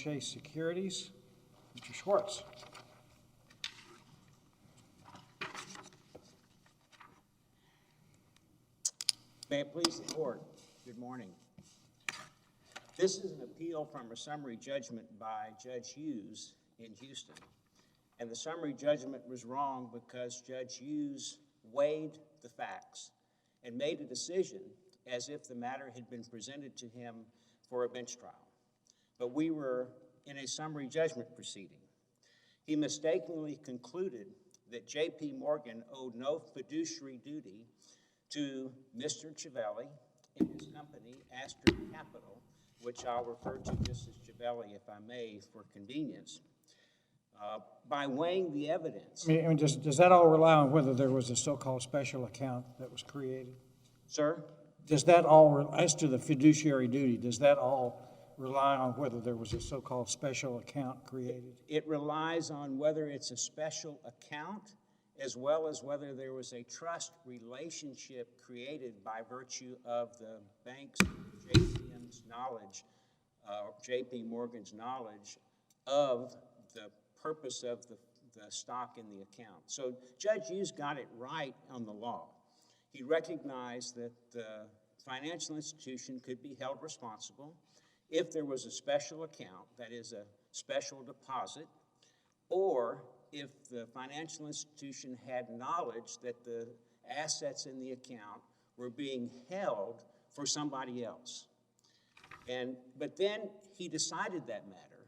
Chase Securities. Mr. Schwartz. May it please the court, good morning. This is an appeal from a summary judgment by Judge Hughes in Houston. And the summary judgment was wrong because Judge Hughes weighed the facts and made a decision as if the matter had been presented to him for a bench trial. But we were in a summary judgment proceeding. He mistakenly concluded that J.P. Morgan owed no fiduciary duty to Mr. Civelli and his company, Astor Capital, which I'll refer to just as Civelli, if I may, for convenience, by weighing the evidence. I mean, does that all rely on whether there was a so-called special account that was created? Sir? Does that all, as to the fiduciary duty, does that all rely on whether there was a so-called special account created? It relies on whether it's a special account as well as whether there was a trust relationship created by virtue of the bank's JPM's knowledge, J.P. Morgan's knowledge of the purpose of the stock in the account. So Judge Hughes got it right on the law. He recognized that the financial institution could be held responsible if there was a special account, that is a special deposit, or if the financial institution had knowledge that the assets in the account were being held for somebody else. But then he decided that matter,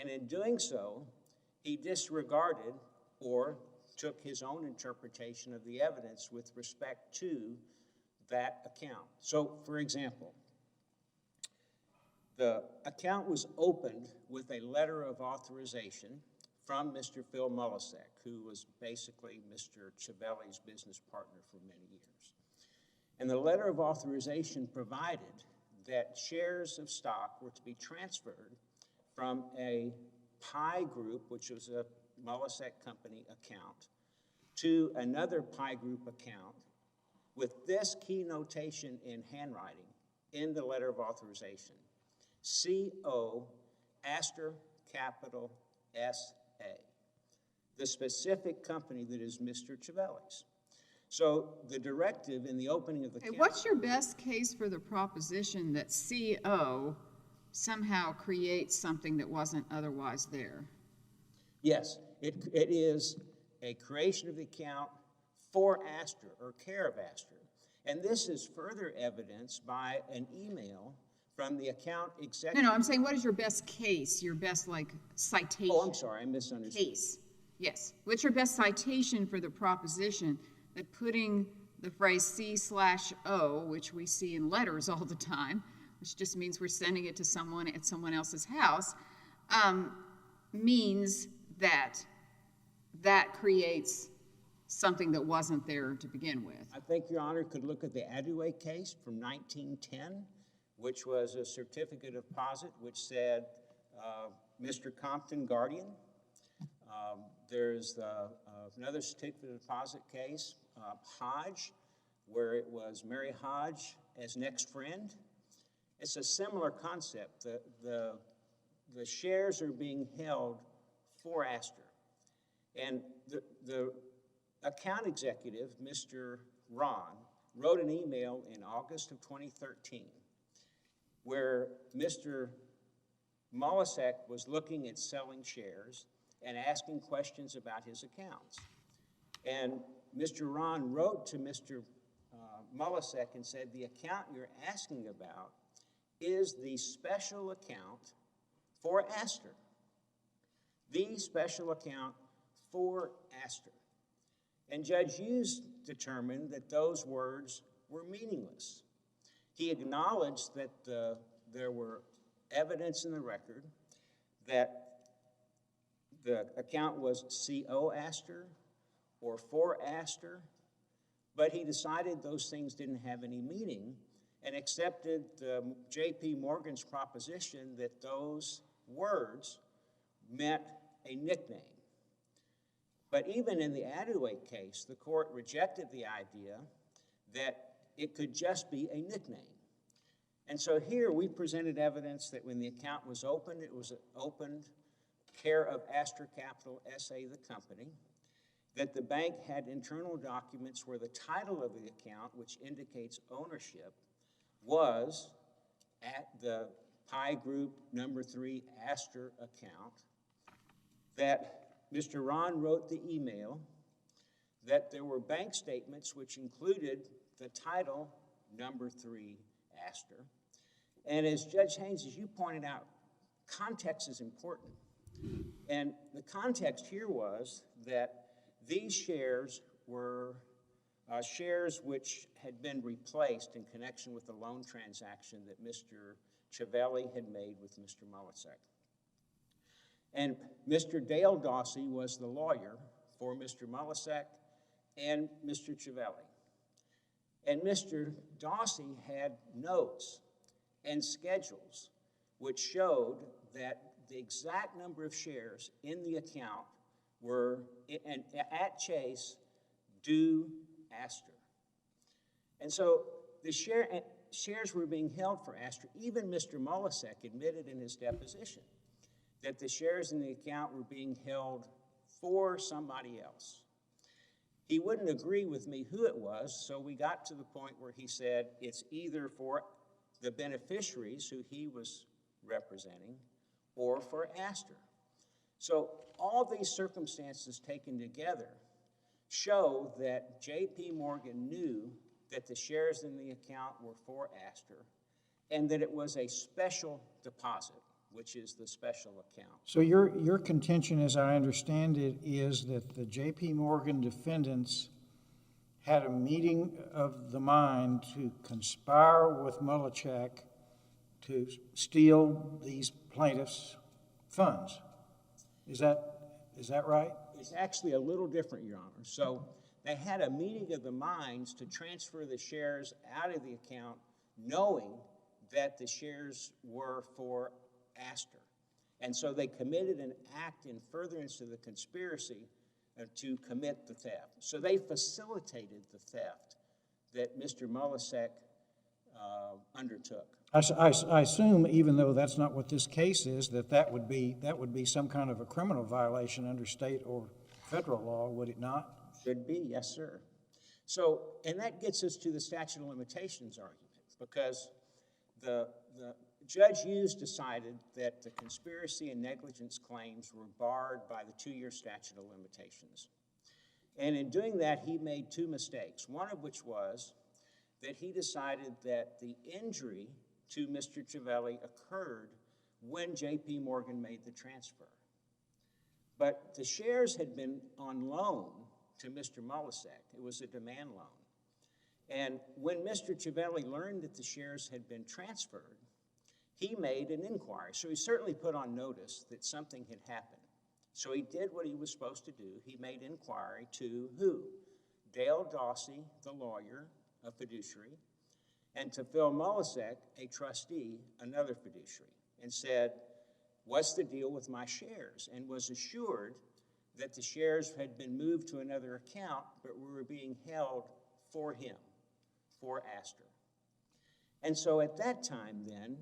and in doing so, he disregarded or took his own interpretation of the evidence with respect to that account. So, for example, the account was opened with a letter of authorization from Mr. Phil Mulisek, who was basically Mr. Civelli's business partner for many years. And the letter of authorization provided that shares of stock were to be transferred from a Pi Group, which was a Mulisek Company account, to another Pi Group account with this key notation in handwriting in the letter of authorization: C.O. Astor Capital S.A., the specific company that is Mr. Civelli's. So the directive in the opening of the account— What's your best case for the proposition that C.O. somehow creates something that wasn't otherwise there? Yes, it is a creation of the account for Astor, or care of Astor. And this is further evidenced by an email from the account executive— No, I'm saying, what is your best case, your best, citation? Oh, I'm sorry, I misunderstood. Case, yes. What's your best citation for the proposition that putting the phrase C/O, which we see in letters all the time, which just means we're sending it to someone at someone else's house, means that that creates something that wasn't there to begin with? I think Your Honor could look at the Adouet case from 1910, which was a certificate of deposit which said Mr. Compton, guardian. There's another certificate of deposit case, Hodge, where it was Mary Hodge as next friend. It's a similar concept. The shares are being held for Astor. And the account executive, Mr. Ron, wrote an email in August of 2013 where Mr. Mulisek was looking at selling shares and asking questions about his accounts. And Mr. Ron wrote to Mr. Mulisek and said, the account you're asking about is the special account for Astor. The special account for Astor. And Judge Hughes determined that those words were meaningless. He acknowledged that there were evidence in the record that the account was C.O. Astor or for Astor, but he decided those things didn't have any meaning and accepted J.P. Morgan's proposition that those words meant a nickname. But even in the Adouet case, the court rejected the idea that it could just be a nickname. And so here we presented evidence that when the account was opened, it was opened care of Astor Capital S.A., the company, that the bank had internal documents where the title of the account, which indicates ownership, was at the Pi Group number 3 Astor account, that Mr. Ron wrote the email, that there were bank statements which included the title number 3 Astor. And as Judge Haynes, as you pointed out, context is important. And the context here was that these shares were shares which had been replaced in connection with the loan transaction that Mr. Civelli had made with Mr. Molisek. And Mr. Dale Dawsey was the lawyer for Mr. Molisek and Mr. Civelli. And Mr. Dawsey had notes and schedules which showed that the exact number of shares in the account were at Chase due Astor. And so the shares were being held for Astor. Even Mr. Molisek admitted in his deposition that the shares in the account were being held for somebody else. He wouldn't agree with me who it was, so we got to the point where he said it's either for the beneficiaries who he was representing or for Astor. So all these circumstances taken together show that J.P. Morgan knew that the shares in the account were for Astor and that it was a special deposit, which is the special account. So your contention, as I understand it, is that the J.P. Morgan defendants had a meeting of the mind to conspire with Molisek to steal these plaintiffs' funds. Is that right? It's actually a little different, Your Honor. So they had a meeting of the minds to transfer the shares out of the account, knowing that the shares were for Astor. And so they committed an act in furtherance of the conspiracy to commit the theft. So they facilitated the theft that Mr. Molisek undertook. I assume, even though that's not what this case is, that would be some kind of a criminal violation under state or federal law, would it not? Should be, yes, sir. So, and that gets us to the statute of limitations argument, because the Judge Hughes decided that the conspiracy and negligence claims were barred by the 2-year statute of limitations. And in doing that, he made 2 mistakes, one of which was that he decided that the injury to Mr. Civelli occurred when J.P. Morgan made the transfer. But the shares had been on loan to Mr. Molisek. It was a demand loan. And when Mr. Civelli learned that the shares had been transferred, he made an inquiry. So he certainly put on notice that something had happened. So he did what he was supposed to do. He made inquiry to who? Dale Dawsey, the lawyer, a fiduciary, and to Phil Molisek, a trustee, another fiduciary, and said, what's the deal with my shares? And was assured that the shares had been moved to another account, but were being held for him, for Astor. And so at that time then,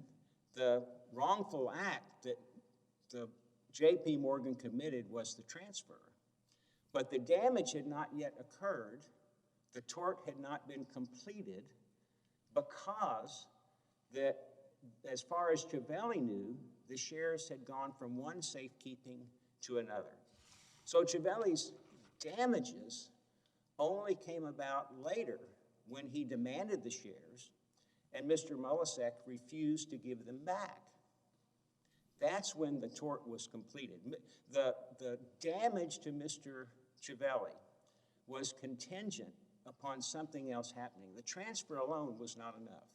the wrongful act that the J.P. Morgan committed was the transfer. But the damage had not yet occurred. The tort had not been completed because that, as far as Civelli knew, the shares had gone from one safekeeping to another. So Civelli's damages only came about later when he demanded the shares and Mr. Molisek refused to give them back. That's when the tort was completed. The damage to Mr. Civelli was contingent upon something else happening. The transfer alone was not enough.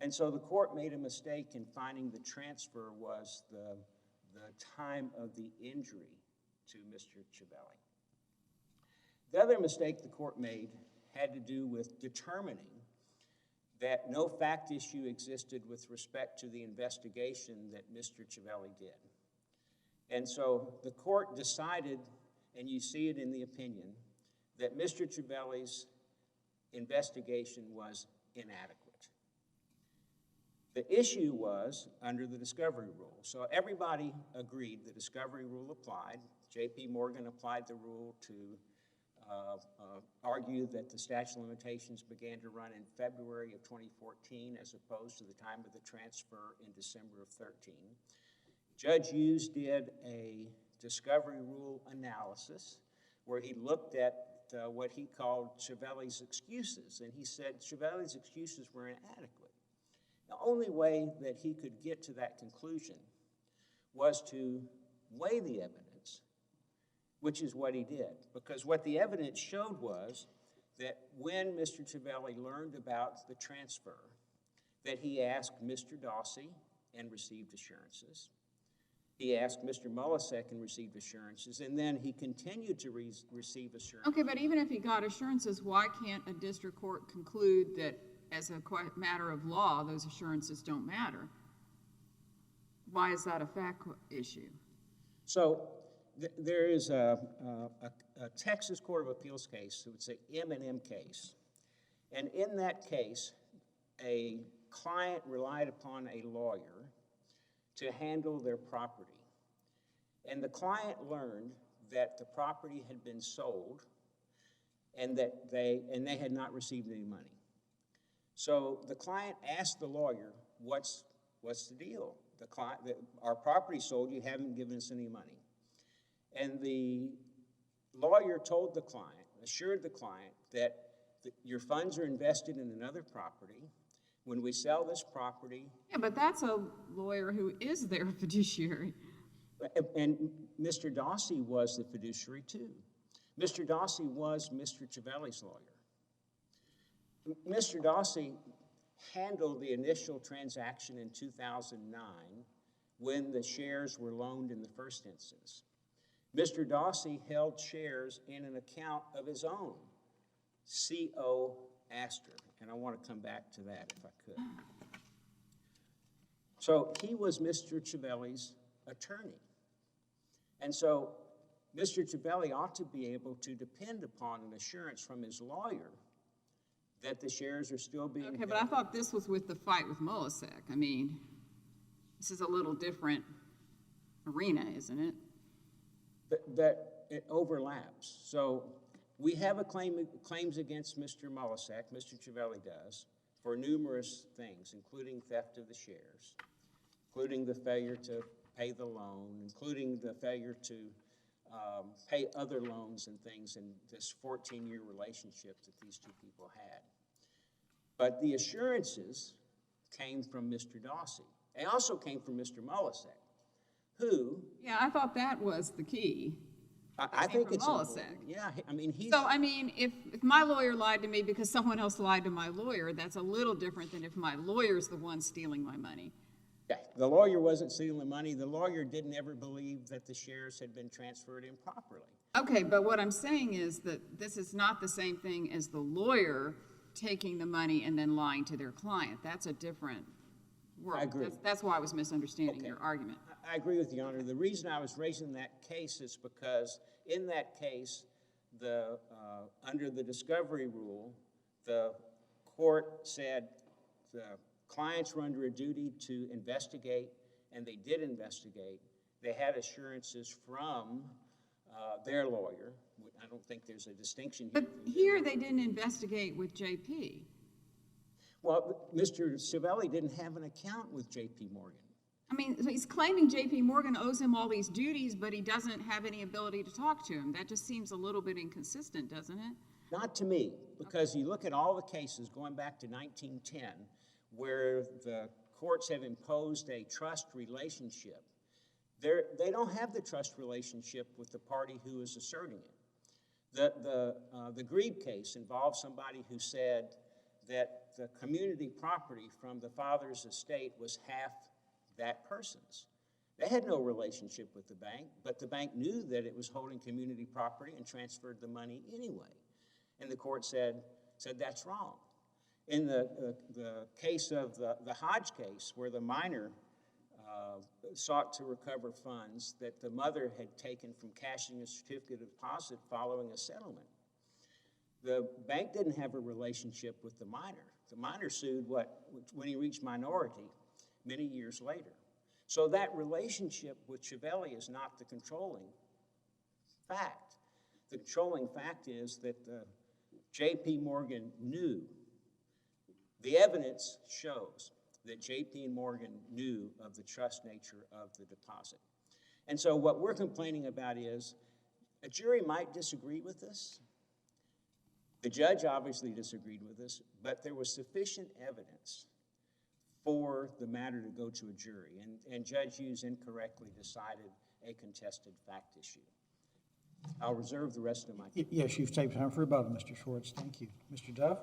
And so the court made a mistake in finding the transfer was the time of the injury to Mr. Civelli. The other mistake the court made had to do with determining that no fact issue existed with respect to the investigation that Mr. Civelli did. And so the court decided, and you see it in the opinion, that Mr. Civelli's investigation was inadequate. The issue was under the discovery rule. So everybody agreed the discovery rule applied. J.P. Morgan applied the rule to argue that the statute of limitations began to run in February of 2014 as opposed to the time of the transfer in December of 13. Judge Hughes did a discovery rule analysis where he looked at what he called Civelli's excuses, and he said Civelli's excuses were inadequate. The only way that he could get to that conclusion was to weigh the evidence, which is what he did. Because what the evidence showed was that when Mr. Civelli learned about the transfer, that he asked Mr. Dawsey and received assurances. He asked Mr. Molisek and received assurances, and then he continued to receive assurances. Okay, but even if he got assurances, why can't a district court conclude that as a matter of law, those assurances don't matter? Why is that a fact issue? So there is a Texas Court of Appeals case, so it's an M&M case. And in that case, a client relied upon a lawyer to handle their property. And the client learned that the property had been sold and that they had not received any money. So the client asked the lawyer, what's the deal? Our property sold, you haven't given us any money. And the lawyer told the client, assured the client that your funds are invested in another property. When we sell this property... Yeah, but that's a lawyer who is their fiduciary. And Mr. Dawsey was the fiduciary too. Mr. Dawsey was Mr. Civelli's lawyer. Mr. Dawsey handled the initial transaction in 2009 when the shares were loaned in the first instance. Mr. Dawsey held shares in an account of his own, C.O. Astor, and I want to come back to that if I could. So he was Mr. Civelli's attorney. And so Mr. Civelli ought to be able to depend upon an assurance from his lawyer that the shares are still being held. Okay, but I thought this was with the fight with Molisek. I mean, this is a little different arena, isn't it? That it overlaps. So we have claims against Mr. Molisek, Mr. Civelli does, for numerous things, including theft of the shares, including the failure to pay the loan, including the failure to pay other loans and things in this 14-year relationship that these two people had. But the assurances came from Mr. Dawsey. They also came from Mr. Molisek, who... Yeah, I thought that was the key. I think it's Molisek. Yeah, I mean, he's... So, I mean, if my lawyer lied to me because someone else lied to my lawyer, that's a little different than if my lawyer's the one stealing my money. Yeah, the lawyer wasn't stealing money. The lawyer didn't ever believe that the shares had been transferred improperly. Okay, but what I'm saying is that this is not the same thing as the lawyer taking the money and then lying to their client. That's a different world. I agree. That's why I was misunderstanding your argument. I agree with you, Your Honor. The reason I was raising that case is because in that case, under the discovery rule, the court said the clients were under a duty to investigate, and they did investigate. They had assurances from their lawyer. I don't think there's a distinction here. But here they didn't investigate with JP. Well, Mr. Civelli didn't have an account with J.P. Morgan. I mean, so he's claiming J.P. Morgan owes him all these duties, but he doesn't have any ability to talk to him. That just seems a little bit inconsistent, doesn't it? Not to me, because you look at all the cases going back to 1910 where the courts have imposed a trust relationship. They don't have the trust relationship with the party who is asserting it. The Grebe case involved somebody who said that the community property from the father's estate was half that person's. They had no relationship with the bank, but the bank knew that it was holding community property and transferred the money anyway. And the court said that's wrong. In the case of the Hodge case, where the minor sought to recover funds that the mother had taken from cashing a certificate of deposit following a settlement, the bank didn't have a relationship with the minor. The minor sued when he reached minority, many years later. So that relationship with Civelli is not the controlling fact. The controlling fact is that J.P. Morgan knew. The evidence shows that J.P. Morgan knew of the trust nature of the deposit. And so what we're complaining about is a jury might disagree with us. The judge obviously disagreed with us, but there was sufficient evidence for the matter to go to a jury, and Judge Hughes incorrectly decided a contested fact issue. I'll reserve the rest of my time. Yes, you've taken time for rebuttal, Mr. Schwartz. Thank you. Mr. Duff?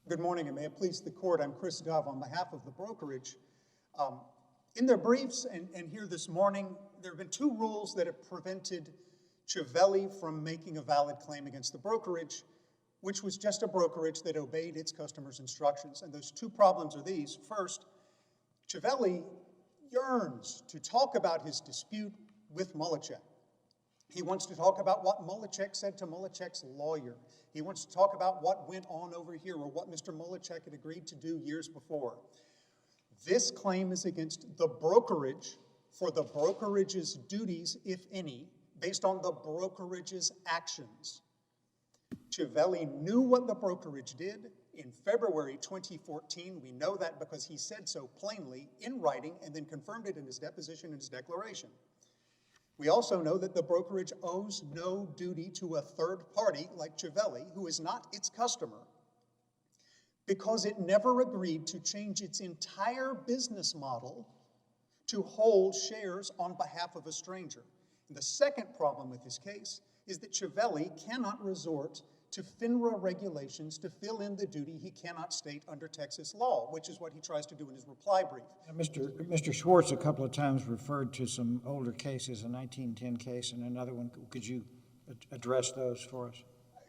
Good morning, and may it please the court. I'm Chris Dove on behalf of the brokerage. In their briefs and here this morning, there have been two rules that have prevented Civelli from making a valid claim against the brokerage, which was just a brokerage that obeyed its customers' instructions. And those two problems are these. First, Civelli yearns to talk about his dispute with Mullichek. He wants to talk about what Mullichek said to Mullichek's lawyer. He wants to talk about what went on over here or what Mr. Mullichek had agreed to do years before. This claim is against the brokerage for the brokerage's duties, if any, based on the brokerage's actions. Civelli knew what the brokerage did in February 2014. We know that because he said so plainly in writing and then confirmed it in his deposition and his declaration. We also know that the brokerage owes no duty to a third party like Civelli, who is not its customer, because it never agreed to change its entire business model to hold shares on behalf of a stranger. And the second problem with this case is that Civelli cannot resort to FINRA regulations to fill in the duty he cannot state under Texas law, which is what he tries to do in his reply brief. Now, Mr. Schwartz a couple of times referred to some older cases, a 1910 case and another one. Could you address those for us?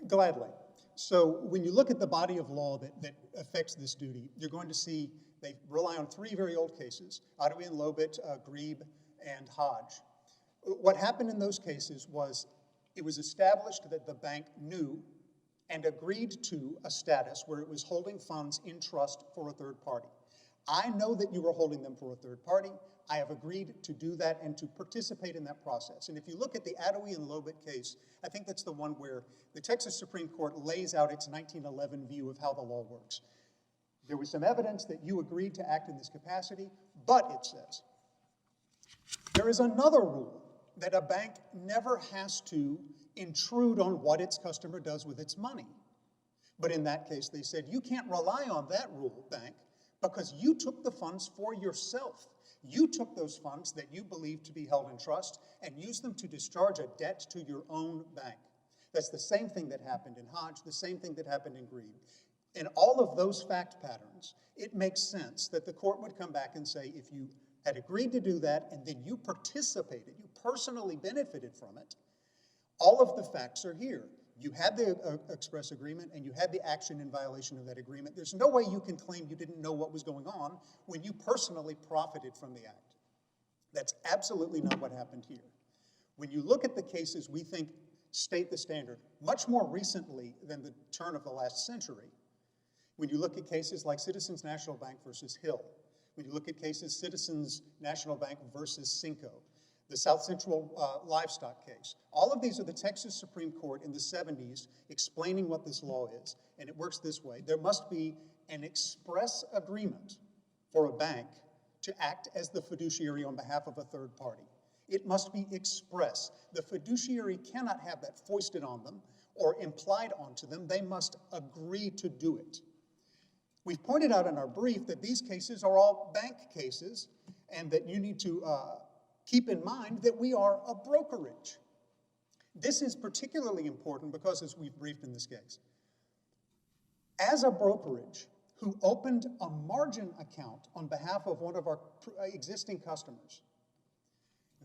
Gladly. So when you look at the body of law that affects this duty, you're going to see they rely on three very old cases, Ottawa and Lobit, Grebe, and Hodge. What happened in those cases was it was established that the bank knew and agreed to a status where it was holding funds in trust for a third party. I know that you were holding them for a third party. I have agreed to do that and to participate in that process. And if you look at the Ottawa and Lobit case, I think that's the one where the Texas Supreme Court lays out its 1911 view of how the law works. There was some evidence that you agreed to act in this capacity, but it says there is another rule that a bank never has to intrude on what its customer does with its money. But in that case, they said, you can't rely on that rule, bank, because you took the funds for yourself. You took those funds that you believed to be held in trust and used them to discharge a debt to your own bank. That's the same thing that happened in Hodge, the same thing that happened in Grebe. In all of those fact patterns, it makes sense that the court would come back and say, if you had agreed to do that and then you participated, you personally benefited from it, all of the facts are here. You had the express agreement and you had the action in violation of that agreement. There's no way you can claim you didn't know what was going on when you personally profited from the act. That's absolutely not what happened here. When you look at the cases we think state the standard, much more recently than the turn of the last century, when you look at cases like Citizens National Bank versus Hill, when you look at cases Citizens National Bank versus Cinco, the South Central livestock case. All of these are the Texas Supreme Court in the 70s explaining what this law is, and it works this way. There must be an express agreement for a bank to act as the fiduciary on behalf of a third party. It must be express. The fiduciary cannot have that foisted on them or implied onto them. They must agree to do it. We've pointed out in our brief that these cases are all bank cases and that you need to keep in mind that we are a brokerage. This is particularly important because, as we've briefed in this case, as a brokerage who opened a margin account on behalf of one of our existing customers,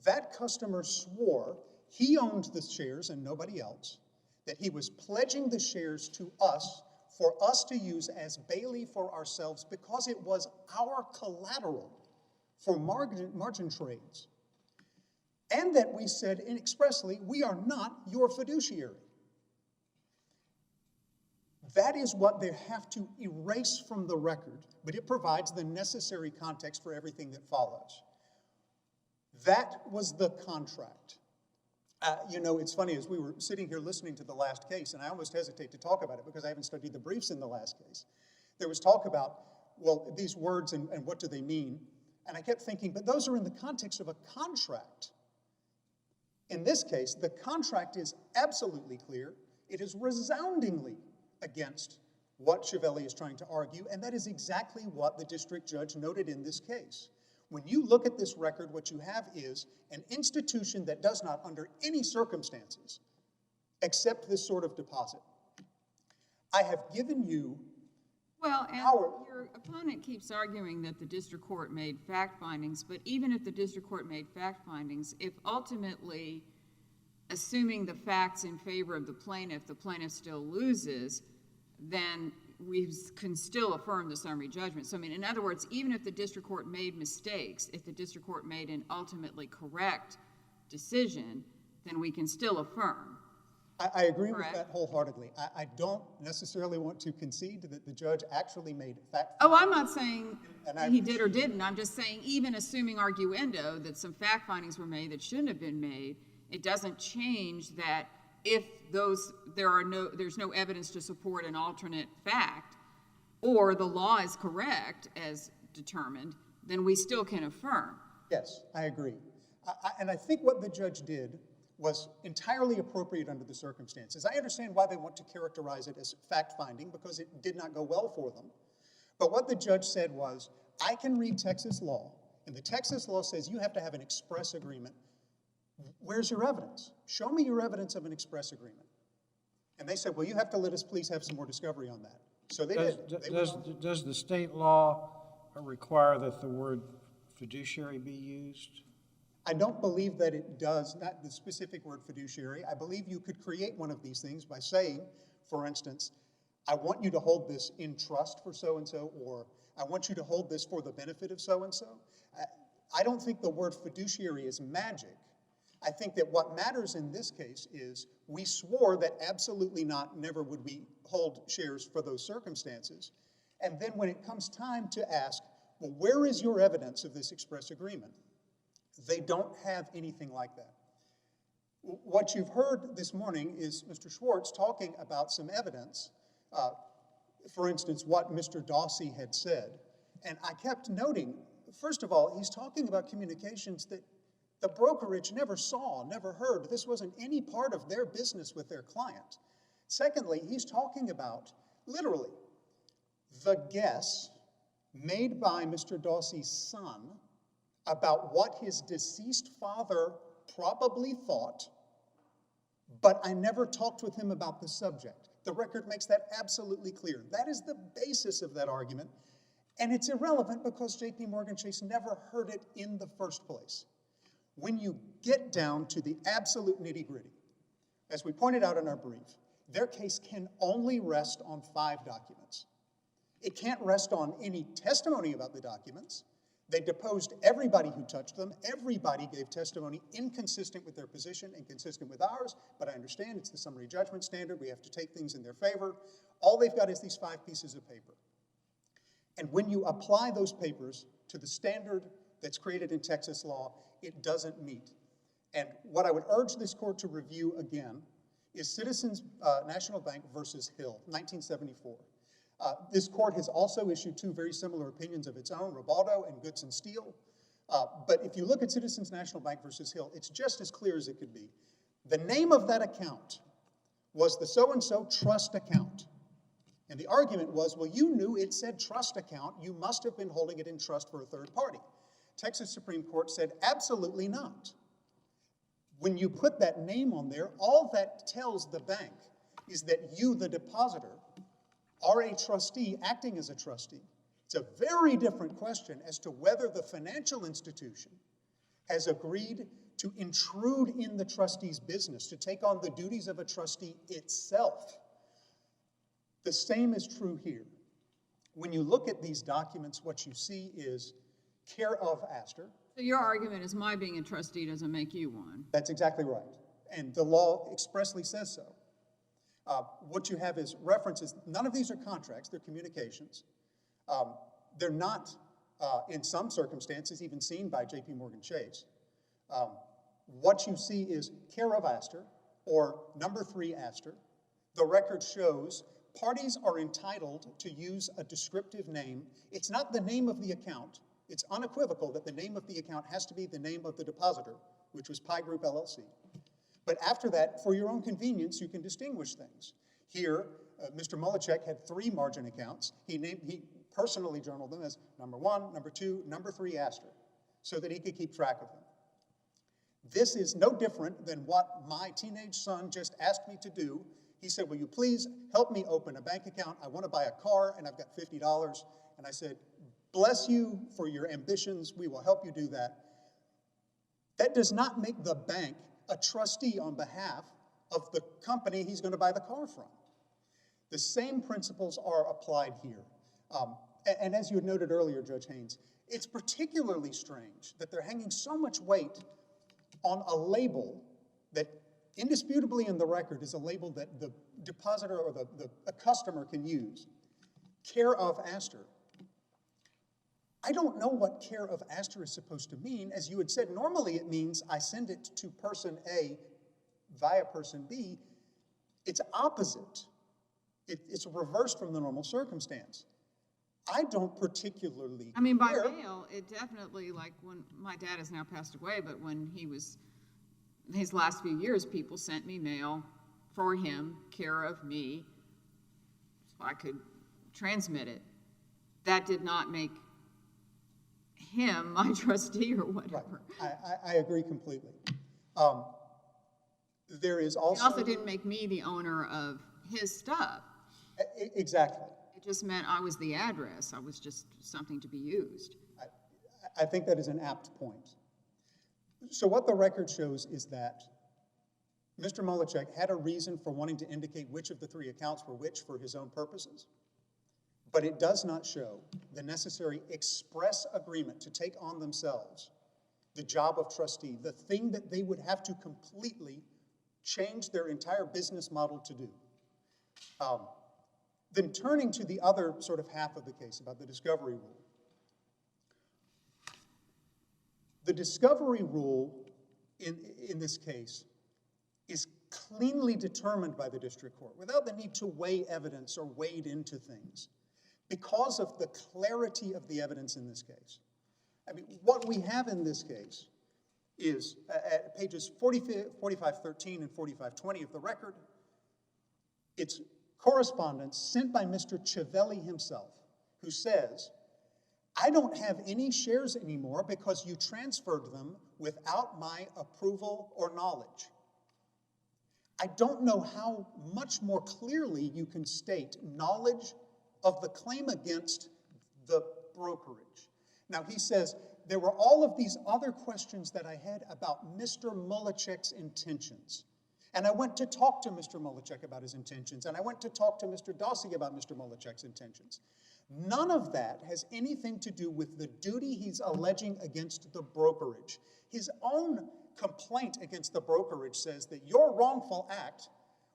that customer swore he owned the shares and nobody else, that he was pledging the shares to us for us to use as bailey for ourselves because it was our collateral for margin trades. and that we said expressly, we are not your fiduciary. That is what they have to erase from the record, but it provides the necessary context for everything that follows. That was the contract. You know, it's funny, as we were sitting here listening to the last case, and I almost hesitate to talk about it because I haven't studied the briefs in the last case. There was talk about, well, these words and what do they mean? And I kept thinking, but those are in the context of a contract. In this case, the contract is absolutely clear. It is resoundingly against what Civelli is trying to argue, and that is exactly what the district judge noted in this case. When you look at this record, what you have is an institution that does not, under any circumstances, accept this sort of deposit. I have given you Well, and our... your opponent keeps arguing that the district court made fact findings, but even if the district court made fact findings, if ultimately, assuming the facts in favor of the plaintiff still loses, then we can still affirm the summary judgment. So, I mean, in other words, even if the district court made mistakes, if the district court made an ultimately correct decision, then we can still affirm. I agree Correct. with that wholeheartedly. I don't necessarily want to concede that the judge actually made fact Oh, I'm not saying And he did or didn't. I'm just saying even assuming arguendo that some fact findings were made that shouldn't have been made, it doesn't change that if there's no evidence to support an alternate fact, or the law is correct as determined, then we still can affirm. Yes, I agree. And I think what the judge did was entirely appropriate under the circumstances. I understand why they want to characterize it as fact-finding, because it did not go well for them. But what the judge said was, I can read Texas law, and the Texas law says you have to have an express agreement. Where's your evidence? Show me your evidence of an express agreement. And they said, well, you have to let us please have some more discovery on that. So they did. Does the state law require that the word fiduciary be used? I don't believe that it does, not the specific word fiduciary. I believe you could create one of these things by saying, for instance, I want you to hold this in trust for so-and-so, or I want you to hold this for the benefit of so-and-so. I don't think the word fiduciary is magic. I think that what matters in this case is we swore that absolutely not, never would we hold shares for those circumstances. And then when it comes time to ask, well, where is your evidence of this express agreement? They don't have anything like that. What you've heard this morning is Mr. Schwartz talking about some evidence, for instance, what Mr. Dawsey had said. And I kept noting, first of all, he's talking about communications that the brokerage never saw, never heard. This wasn't any part of their business with their client. Secondly, he's talking about, literally, the guess made by Mr. Dawsey's son about what his deceased father probably thought, but I never talked with him about the subject. The record makes that absolutely clear. That is the basis of that argument, and it's irrelevant because J.P. Morgan Chase never heard it in the first place. When you get down to the absolute nitty-gritty, as we pointed out in our brief, their case can only rest on 5 documents. It can't rest on any testimony about the documents. They deposed everybody who touched them. Everybody gave testimony inconsistent with their position and consistent with ours, but I understand it's the summary judgment standard. We have to take things in their favor. All they've got is these 5 pieces of paper. And when you apply those papers to the standard that's created in Texas law, it doesn't meet. And what I would urge this court to review again is Citizens National Bank versus Hill, 1974. This court has also issued 2 very similar opinions of its own, Ribaldo and Goodson Steele. But if you look at Citizens National Bank versus Hill, it's just as clear as it could be. The name of that account was the so-and-so trust account. And the argument was, well, you knew it said trust account. You must have been holding it in trust for a third party. Texas Supreme Court said, absolutely not. When you put that name on there, all that tells the bank is that you, the depositor, are a trustee acting as a trustee. It's a very different question as to whether the financial institution has agreed to intrude in the trustee's business, to take on the duties of a trustee itself. The same is true here. When you look at these documents, what you see is care of Astor, So your argument is my being a trustee doesn't make you one. That's exactly right. And the law expressly says so. What you have is references. None of these are contracts, they're communications. They're not, in some circumstances, even seen by J.P. Morgan Chase. What you see is care of Astor, or number 3 Astor. The record shows parties are entitled to use a descriptive name. It's not the name of the account. It's unequivocal that the name of the account has to be the name of the depositor, which was Pi Group LLC. But after that, for your own convenience, you can distinguish things. Here, Mr. Mullichek had 3 margin accounts. He personally journaled them as number 1, number 2, number 3 Astor, so that he could keep track of them. This is no different than what my teenage son just asked me to do. He said, will you please help me open a bank account? I want to buy a car, and I've got $50. And I said, bless you for your ambitions. We will help you do that. That does not make the bank a trustee on behalf of the company he's going to buy the car from. The same principles are applied here. And as you had noted earlier, Judge Haynes, it's particularly strange that they're hanging so much weight on a label that indisputably in the record is a label that the depositor or a customer can use. Care of Astor. I don't know what care of Astor is supposed to mean. As you had said, normally it means I send it to person A via person B. It's opposite. It's reversed from the normal circumstance. I don't particularly I mean, by care. mail, it definitely, like when my dad has now passed away, but when he was, his last few years, people sent me mail for him, care of me, so I could transmit it. That did not make him my trustee or whatever. Right. I agree completely. There is It also... also didn't make me the owner of his stuff. Exactly. It just meant I was the address. I was just something to be used. I think that is an apt point. So what the record shows is that Mr. Mullichek had a reason for wanting to indicate which of the 3 accounts were which for his own purposes, but it does not show the necessary express agreement to take on themselves the job of trustee, the thing that they would have to completely change their entire business model to do. Then turning to the other sort of half of the case about the discovery rule. The discovery rule in this case is cleanly determined by the district court without the need to weigh evidence or wade into things because of the clarity of the evidence in this case. I mean, what we have in this case is at pages 4513 and 4520 of the record, it's correspondence sent by Mr. Civelli himself, who says, I don't have any shares anymore because you transferred them without my approval or knowledge. I don't know how much more clearly you can state knowledge of the claim against the brokerage. Now, he says, there were all of these other questions that I had about Mr. Mullichek's intentions. And I went to talk to Mr. Mullichek about his intentions, and I went to talk to Mr. Dawsey about Mr. Mullichek's intentions. None of that has anything to do with the duty he's alleging against the brokerage. His own complaint against the brokerage says that your wrongful act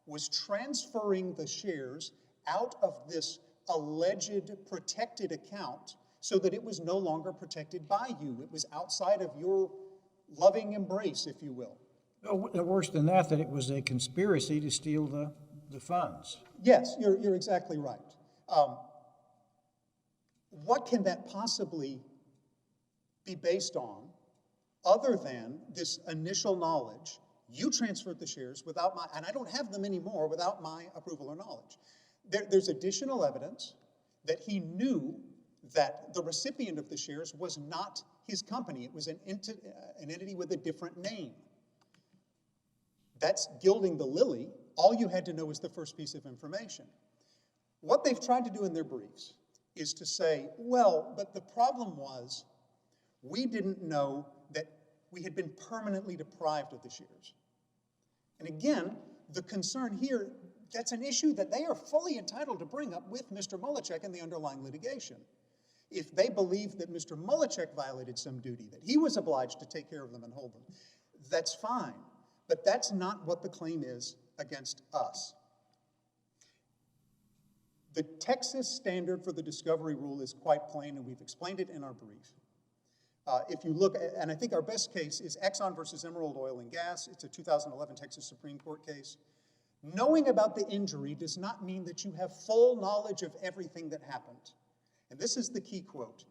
was transferring the shares out of this alleged protected account so that it was no longer protected by you. It was outside of your loving embrace, if you will. No, worse than that, that it was a conspiracy to steal the funds. Yes, you're exactly right. What can that possibly be based on other than this initial knowledge? You transferred the shares without my, and I don't have them anymore without my approval or knowledge. There's additional evidence that he knew that the recipient of the shares was not his company. It was an entity with a different name. That's gilding the lily. All you had to know was the first piece of information. What they've tried to do in their briefs is to say, well, but the problem was we didn't know that we had been permanently deprived of the shares. And again, the concern here, that's an issue that they are fully entitled to bring up with Mr. Mullichek in the underlying litigation. if they believe that Mr. Mullichek violated some duty, that he was obliged to take care of them and hold them, that's fine. But that's not what the claim is against us. The Texas standard for the discovery rule is quite plain, and we've explained it in our brief. If you look, and I think our best case is Exxon versus Emerald Oil and Gas. It's a 2011 Texas Supreme Court case. Knowing about the injury does not mean that you have full knowledge of everything that happened. And this is the key quote.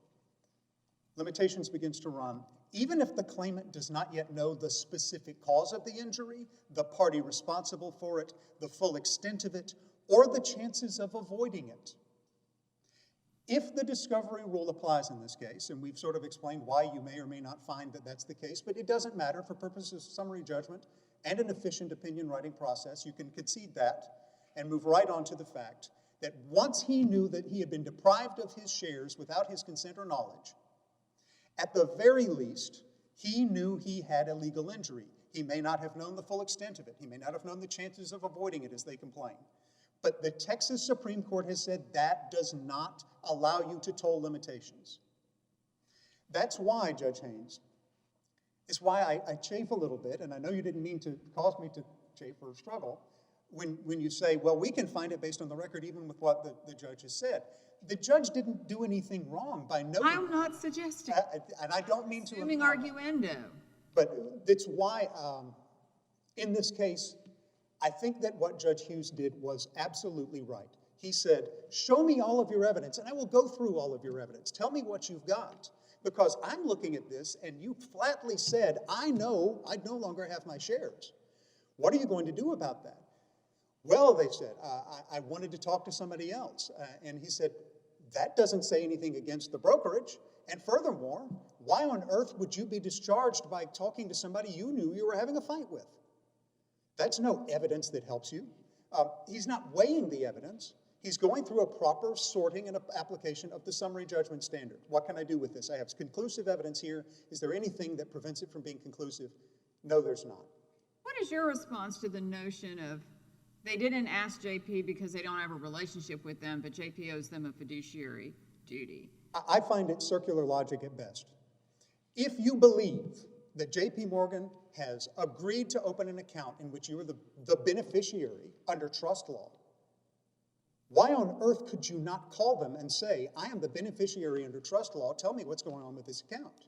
Limitations begins to run. Even if the claimant does not yet know the specific cause of the injury, the party responsible for it, the full extent of it, or the chances of avoiding it. If the discovery rule applies in this case, and we've sort of explained why you may or may not find that that's the case, but it doesn't matter for purposes of summary judgment and an efficient opinion writing process, you can concede that and move right on to the fact that once he knew that he had been deprived of his shares without his consent or knowledge, at the very least, he knew he had a legal injury. He may not have known the full extent of it. He may not have known the chances of avoiding it as they complain. But the Texas Supreme Court has said that does not allow you to toll limitations. That's why, Judge Haynes, is why I chafe a little bit, and I know you didn't mean to cause me to chafe or struggle, when you say, well, we can find it based on the record even with what the judge has said. The judge didn't do anything wrong by noting. I'm not suggesting. And I don't mean to. Assuming arguendo. But that's why, in this case, I think that what Judge Hughes did was absolutely right. He said, show me all of your evidence, and I will go through all of your evidence. Tell me what you've got. Because I'm looking at this, and you flatly said, I know I no longer have my shares. What are you going to do about that? Well, they said, I wanted to talk to somebody else. And he said, that doesn't say anything against the brokerage. And furthermore, why on earth would you be discharged by talking to somebody you knew you were having a fight with? That's no evidence that helps you. He's not weighing the evidence. He's going through a proper sorting and application of the summary judgment standard. What can I do with this? I have conclusive evidence here. Is there anything that prevents it from being conclusive? No, there's not. What is your response to the notion of they didn't ask JP because they don't have a relationship with them, but JP owes them a fiduciary duty? I find it circular logic at best. If you believe that JP Morgan has agreed to open an account in which you are the beneficiary under trust law, why on earth could you not call them and say, I am the beneficiary under trust law, tell me what's going on with this account?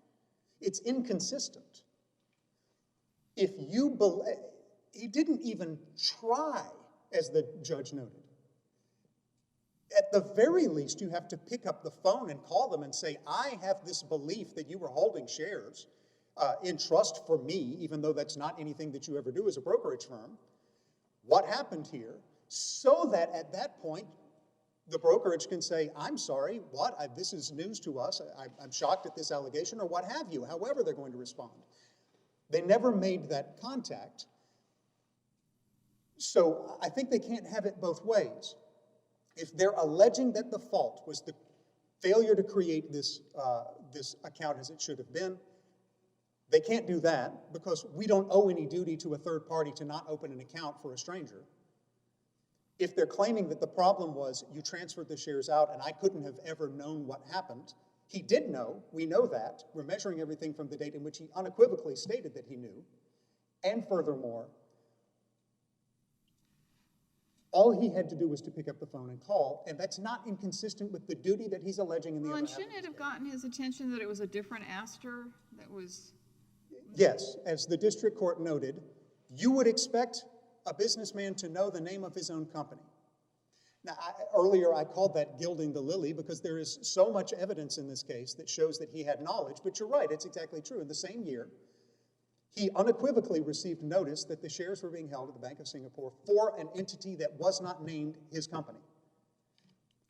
It's inconsistent. If you believe, he didn't even try, as the judge noted. At the very least, you have to pick up the phone and call them and say, I have this belief that you were holding shares in trust for me, even though that's not anything that you ever do as a brokerage firm. What happened here? So that at that point, the brokerage can say, I'm sorry, what? This is news to us. I'm shocked at this allegation, or what have you, however they're going to respond. They never made that contact. So I think they can't have it both ways. If they're alleging that the fault was the failure to create this account as it should have been, they can't do that because we don't owe any duty to a third party to not open an account for a stranger. If they're claiming that the problem was you transferred the shares out and I couldn't have ever known what happened, he did know, we know that. We're measuring everything from the date in which he unequivocally stated that he knew. And furthermore, all he had to do was to pick up the phone and call, and that's not inconsistent with the duty that he's alleging in the other And shouldn't it have gotten his attention that it was a different Astor that was... Yes, as the district court noted, you would expect a businessman to know the name of his own company. Now, earlier I called that gilding the lily because there is so much evidence in this case that shows that he had knowledge, but you're right, it's exactly true. In the same year, he unequivocally received notice that the shares were being held at the Bank of Singapore for an entity that was not named his company.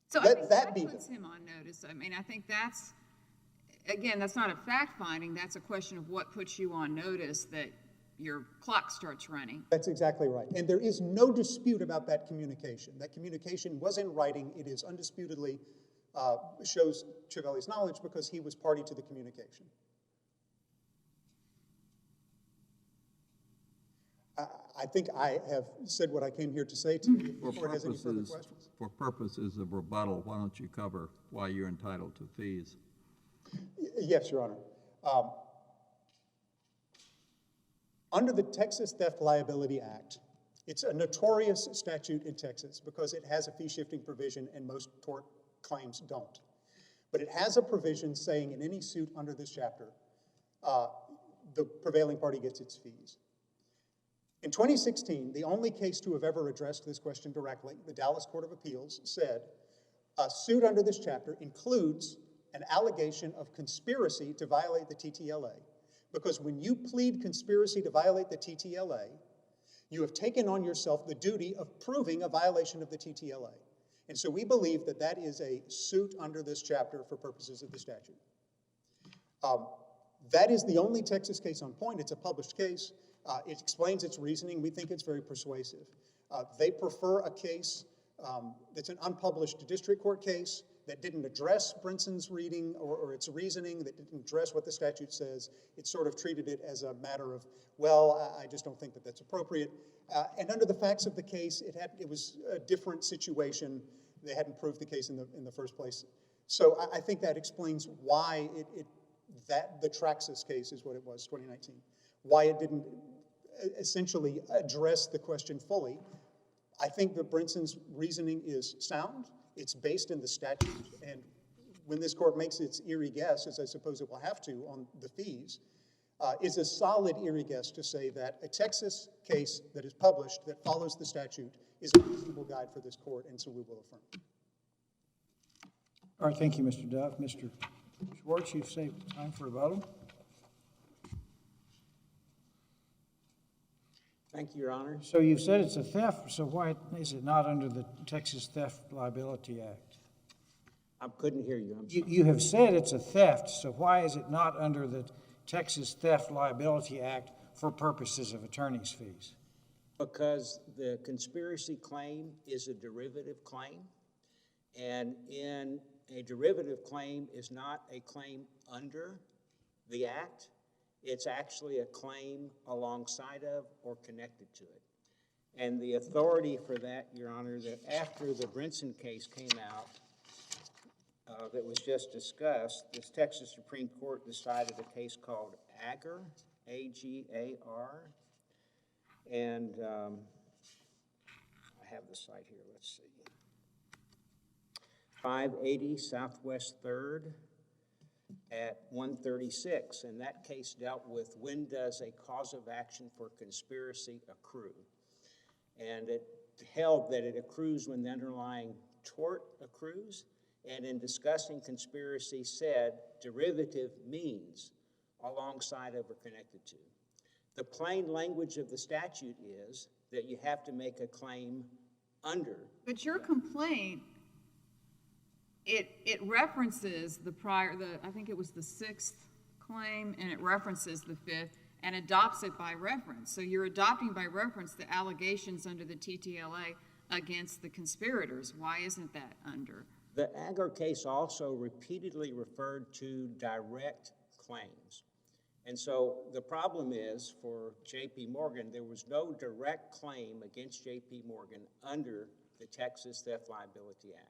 So I think that puts him on notice. I mean, I think that's, again, that's not a fact finding, that's a question of what puts you on notice that your clock starts running. That's exactly right. And there is no dispute about that communication. That communication was in writing. It is undisputedly shows Civelli's knowledge because he was party to the communication. I think I have said what I came here to say today. If the court has any further questions. For purposes of rebuttal, why don't you cover why you're entitled to fees? Yes, Your Honor. Under the Texas Theft Liability Act, it's a notorious statute in Texas because it has a fee-shifting provision and most tort claims don't. But it has a provision saying in any suit under this chapter, the prevailing party gets its fees. In 2016, the only case to have ever addressed this question directly, the Dallas Court of Appeals, said a suit under this chapter includes an allegation of conspiracy to violate the TTLA, because when you plead conspiracy to violate the TTLA, you have taken on yourself the duty of proving a violation of the TTLA. And so we believe that that is a suit under this chapter for purposes of the statute. That is the only Texas case on point. It's a published case. It explains its reasoning. We think it's very persuasive. They prefer a case that's an unpublished district court case that didn't address Brinson's reading or its reasoning, that didn't address what the statute says. It sort of treated it as a matter of, well, I just don't think that that's appropriate. And under the facts of the case, it was a different situation. They hadn't proved the case in the first place. So I think that explains why the Traxxas case is what it was, 2019. Why it didn't essentially address the question fully. I think that Brinson's reasoning is sound. It's based in the statute, and when this court makes its eerie guess, as I suppose it will have to on the fees, is a solid eerie guess to say that a Texas case that is published that follows the statute is a reasonable guide for this court, and so we will affirm. All right, thank you, Mr. Duff. Mr. Schwartz, you've saved time for rebuttal. Thank you, Your Honor. So you've said it's a theft, so why is it not under the Texas Theft Liability Act? I couldn't hear you. I'm sorry. You have said it's a theft, so why is it not under the Texas Theft Liability Act for purposes of attorney's fees? Because the conspiracy claim is a derivative claim, and in a derivative claim is not a claim under the act. It's actually a claim alongside of or connected to it. And the authority for that, Your Honor, that after the Brinson case came out that was just discussed, this Texas Supreme Court decided a case called Agar, A-G-A-R, and I have the site here, let's see. 580 Southwest 3rd at 136, and that case dealt with when does a cause of action for conspiracy accrue. And it held that it accrues when the underlying tort accrues, and in discussing conspiracy said derivative means alongside of or connected to. The plain language of the statute is that you have to make a claim under. But your complaint, it references I think it was the 6th claim, and it references the 5th, and adopts it by reference. So you're adopting by reference the allegations under the TTLA against the conspirators. Why isn't that under? The Agar case also repeatedly referred to direct claims. And so the problem is for J.P. Morgan, there was no direct claim against J.P. Morgan under the Texas Theft Liability Act.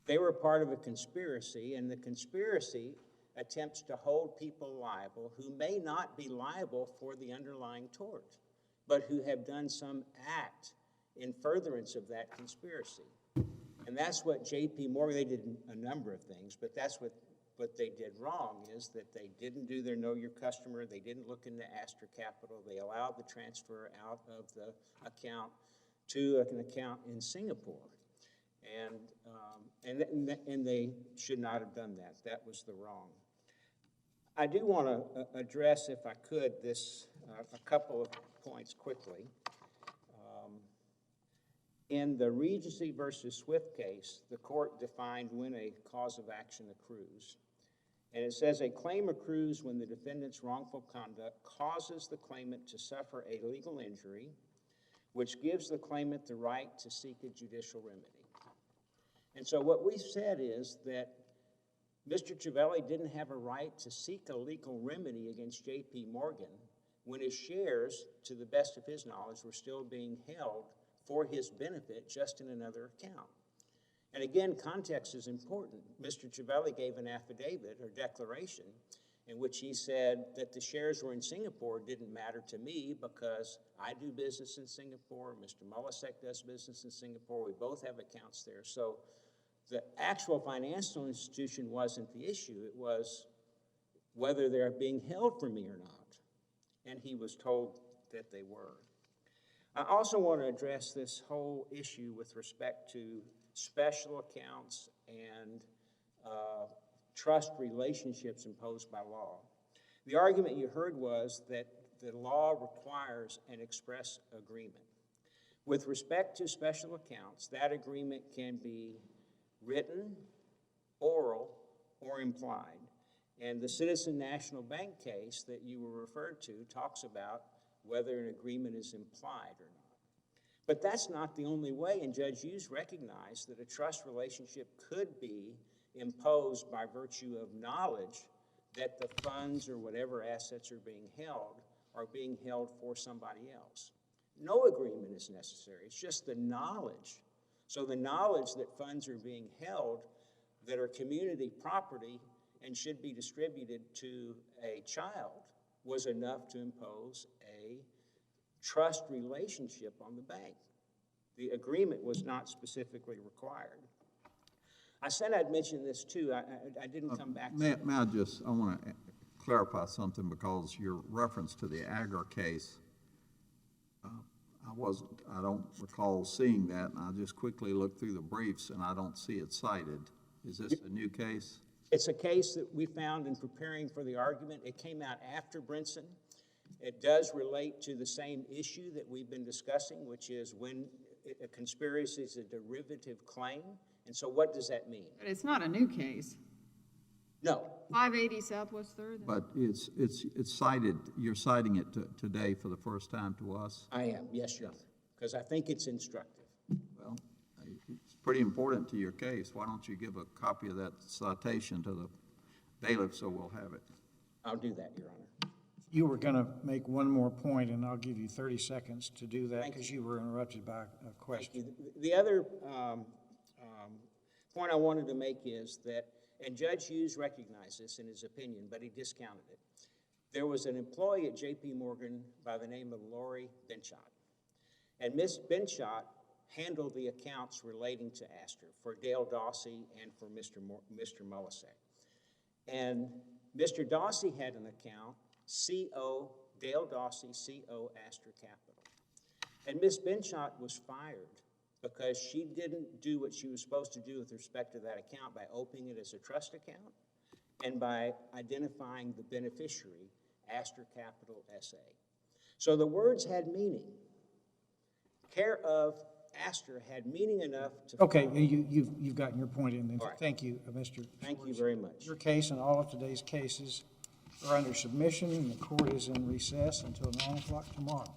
They were part of a conspiracy, and the conspiracy attempts to hold people liable who may not be liable for the underlying tort, but who have done some act in furtherance of that conspiracy. And that's what J.P. Morgan, they did a number of things, but that's what they did wrong is that they didn't do their know your customer, they didn't look into Astor Capital, they allowed the transfer out of the account to an account in Singapore. And they should not have done that. That was the wrong. I do want to address, if I could, a couple of points quickly. In the Regency versus Swift case, the court defined when a cause of action accrues. And it says a claim accrues when the defendant's wrongful conduct causes the claimant to suffer a legal injury, which gives the claimant the right to seek a judicial remedy. And so what we've said is that Mr. Civelli didn't have a right to seek a legal remedy against J.P. Morgan when his shares, to the best of his knowledge, were still being held for his benefit just in another account. And again, context is important. Mr. Civelli gave an affidavit or declaration in which he said that the shares were in Singapore didn't matter to me because I do business in Singapore, Mr. Molisek does business in Singapore, we both have accounts there. So the actual financial institution wasn't the issue, it was whether they're being held for me or not. And he was told that they were. I also want to address this whole issue with respect to special accounts and trust relationships imposed by law. The argument you heard was that the law requires an express agreement. With respect to special accounts, that agreement can be written, oral, or implied. And the Citizen National Bank case that you were referred to talks about whether an agreement is implied or not. But that's not the only way, and Judge Hughes recognized that a trust relationship could be imposed by virtue of knowledge that the funds or whatever assets are being held for somebody else. No agreement is necessary, it's just the knowledge. So the knowledge that funds are being held that are community property and should be distributed to a child was enough to impose a trust relationship on the bank. The agreement was not specifically required. I said I'd mention this too. I didn't come back to it. May I want to clarify something because your reference to the Agar case, I don't recall seeing that, and I just quickly looked through the briefs and I don't see it cited. Is this a new case? It's a case that we found in preparing for the argument. It came out after Brinson. It does relate to the same issue that we've been discussing, which is when a conspiracy is a derivative claim. And so what does that mean? But it's not a new case. No. 580 Southwest 3rd? But it's cited, you're citing it today for the first time to us? I am, yes, Your Honor, because I think it's instructive. Well, it's pretty important to your case. Why don't you give a copy of that citation to the bailiff so we'll have it? I'll do that, Your Honor. You were going to make one more point, and I'll give you 30 seconds to do that because you were interrupted by a question. The other point I wanted to make is that, and Judge Hughes recognized this in his opinion, but he discounted it. There was an employee at J.P. Morgan by the name of Lori Benchot. And Ms. Benchot handled the accounts relating to Astor for Dale Dawsey and for Mr. Molisek. And Mr. Dawsey had an account, CO, Dale Dawsey, CO, Astor Capital. And Ms. Benchot was fired because she didn't do what she was supposed to do with respect to that account by opening it as a trust account and by identifying the beneficiary, Astor Capital SA. So the words had meaning. Care of Astor had meaning enough to... Okay, you've gotten your point in. All right. Thank you, Mr. Thank you Schwartz. very much. Your case and all of today's cases are under submission, and the court is in recess until 9 o'clock tomorrow.